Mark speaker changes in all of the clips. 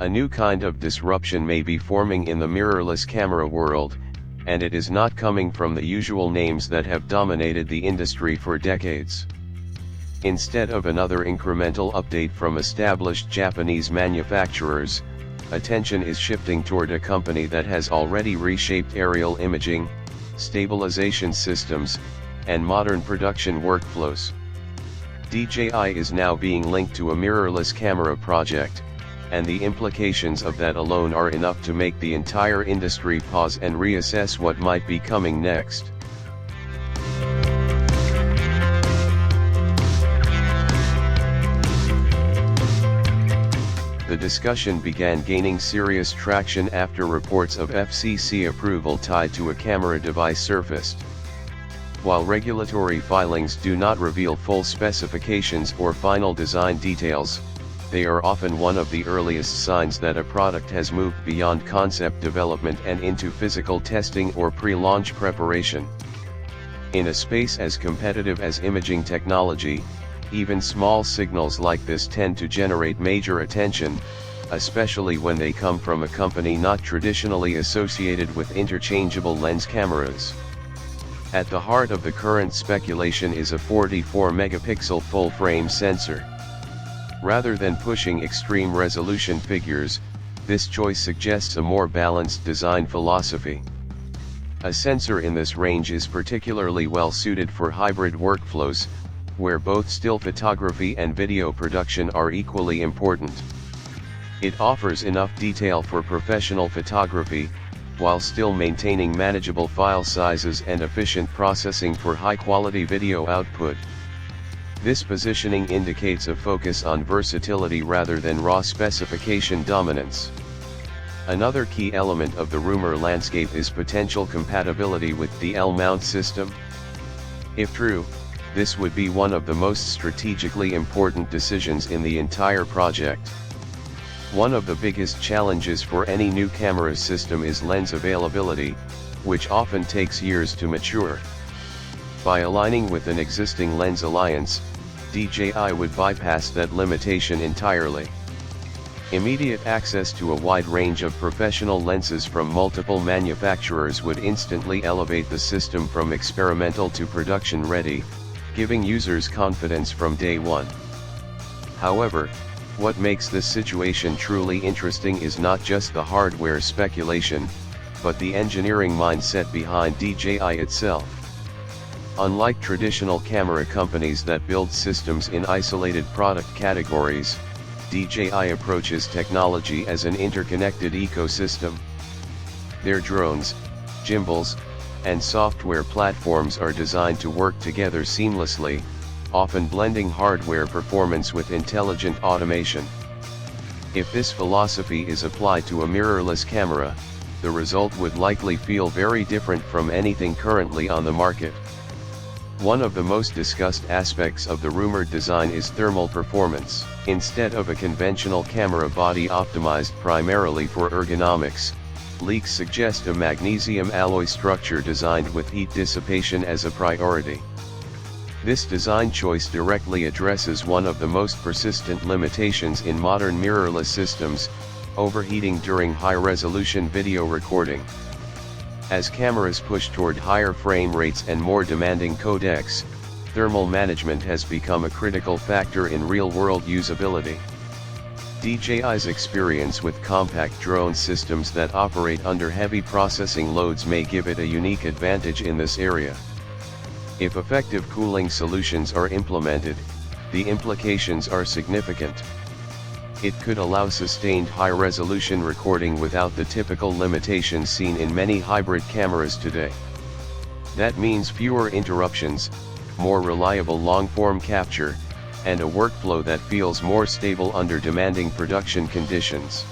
Speaker 1: A new kind of disruption may be forming in the mirrorless camera world, and it is not coming from the usual names that have dominated the industry for decades. Instead of another incremental update from established Japanese manufacturers, attention is shifting toward a company that has already reshaped aerial imaging, stabilization systems, and modern production workflows. DJI is now being linked to a mirrorless camera project, and the implications of that alone are enough to make the entire industry pause and reassess what might be coming next. The discussion began gaining serious traction after reports of FCC approval tied to a camera device surfaced. While regulatory filings do not reveal full specifications or final design details, they are often one of the earliest signs that a product has moved beyond concept development and into physical testing or pre-launch preparation. In a space as competitive as imaging technology, even small signals like this tend to generate major attention, especially when they come from a company not traditionally associated with interchangeable lens cameras. At the heart of the current speculation is a 44-megapixel full-frame sensor. Rather than pushing extreme resolution figures, this choice suggests a more balanced design philosophy. A sensor in this range is particularly well suited for hybrid workflows, where both still photography and video production are equally important. It offers enough detail for professional photography, while still maintaining manageable file sizes and efficient processing for high-quality video output. This positioning indicates a focus on versatility rather than raw specification dominance. Another key element of the rumor landscape is potential compatibility with the L-mount system. If true, this would be one of the most strategically important decisions in the entire project. One of the biggest challenges for any new camera system is lens availability, which often takes years to mature. By aligning with an existing lens alliance, DJI would bypass that limitation entirely. Immediate access to a wide range of professional lenses from multiple manufacturers would instantly elevate the system from experimental to production ready, giving users confidence from day one. However, what makes this situation truly interesting is not just the hardware speculation, but the engineering mindset behind DJI itself. Unlike traditional camera companies that build systems in isolated product categories, DJI approaches technology as an interconnected ecosystem. Their drones, gimbals, and software platforms are designed to work together seamlessly, often blending hardware performance with intelligent automation. If this philosophy is applied to a mirrorless camera, the result would likely feel very different from anything currently on the market. One of the most discussed aspects of the rumored design is thermal performance. Instead of a conventional camera body optimized primarily for ergonomics, leaks suggest a magnesium alloy structure designed with heat dissipation as a priority. This design choice directly addresses one of the most persistent limitations in modern mirrorless systems: overheating during high-resolution video recording. As cameras push toward higher frame rates and more demanding codecs, thermal management has become a critical factor in real-world usability. DJI's experience with compact drone systems that operate under heavy processing loads may give it a unique advantage in this area. If effective cooling solutions are implemented, the implications are significant. It could allow sustained high-resolution recording without the typical limitations seen in many hybrid cameras today. That means fewer interruptions, more reliable long-form capture, and a workflow that feels more stable under demanding production conditions.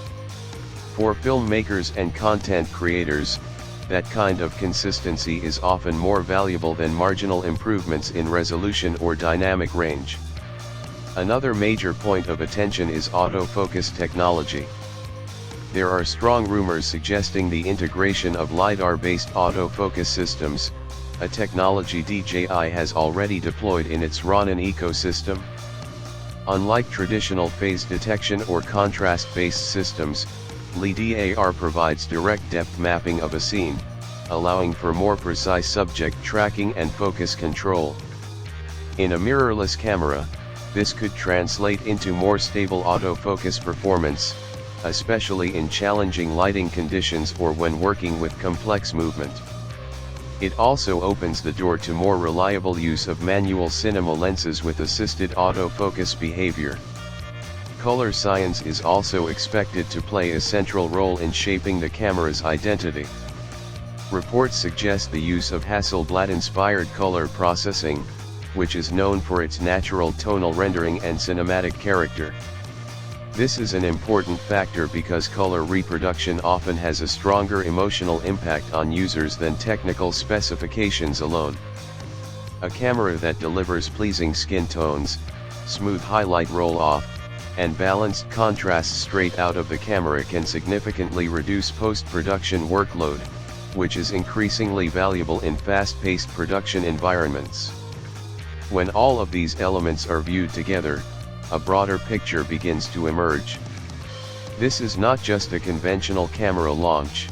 Speaker 1: For filmmakers and content creators, that kind of consistency is often more valuable than marginal improvements in resolution or dynamic range. Another major point of attention is autofocus technology. There are strong rumors suggesting the integration of LiDAR-based autofocus systems, a technology DJI has already deployed in its Ronin ecosystem. Unlike traditional phase detection or contrast-based systems, LiDAR provides direct depth mapping of a scene, allowing for more precise subject tracking and focus control. In a mirrorless camera, this could translate into more stable autofocus performance, especially in challenging lighting conditions or when working with complex movement. It also opens the door to more reliable use of manual cinema lenses with assisted autofocus behavior. Color science is also expected to play a central role in shaping the camera's identity. Reports suggest the use of Hasselblad-inspired color processing, which is known for its natural tonal rendering and cinematic character. This is an important factor because color reproduction often has a stronger emotional impact on users than technical specifications alone. A camera that delivers pleasing skin tones, smooth highlight roll-off, and balanced contrasts straight out of the camera can significantly reduce post-production workload, which is increasingly valuable in fast-paced production environments. When all of these elements are viewed together, a broader picture begins to emerge. This is not just a conventional camera launch.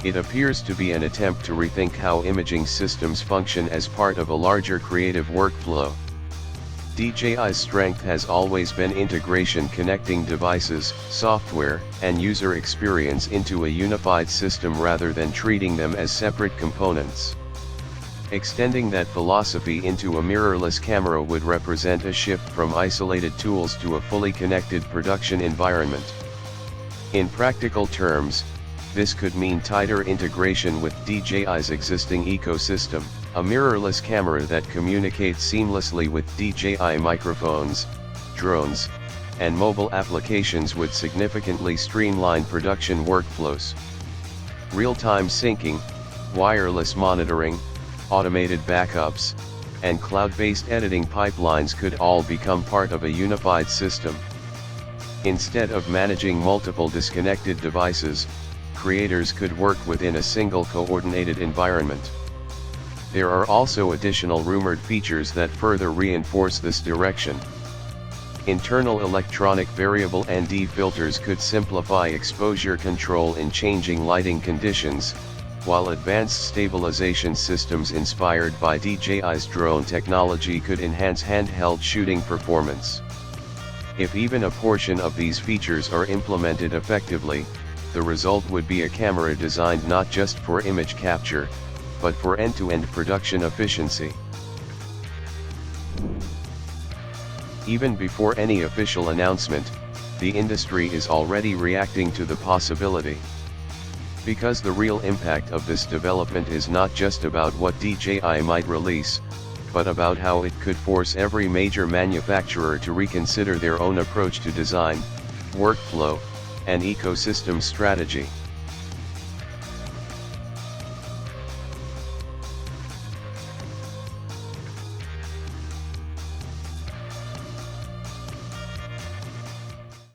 Speaker 1: It appears to be an attempt to rethink how imaging systems function as part of a larger creative workflow. DJI's strength has always been integration, connecting devices, software, and user experience into a unified system rather than treating them as separate components. Extending that philosophy into a mirrorless camera would represent a shift from isolated tools to a fully connected production environment. In practical terms, this could mean tighter integration with DJI's existing ecosystem. A mirrorless camera that communicates seamlessly with DJI microphones, drones, and mobile applications would significantly streamline production workflows. Real-time syncing, wireless monitoring, automated backups, and cloud-based editing pipelines could all become part of a unified system. Instead of managing multiple disconnected devices, creators could work within a single coordinated environment. There are also additional rumored features that further reinforce this direction. Internal electronic variable ND filters could simplify exposure control in changing lighting conditions, while advanced stabilization systems inspired by DJI's drone technology could enhance handheld shooting performance. If even a portion of these features are implemented effectively, the result would be a camera designed not just for image capture, but for end-to-end production efficiency. Even before any official announcement, the industry is already reacting to the possibility. Because the real impact of this development is not just about what DJI might release, but about how it could force every major manufacturer to reconsider their own approach to design, workflow, and ecosystem strategy.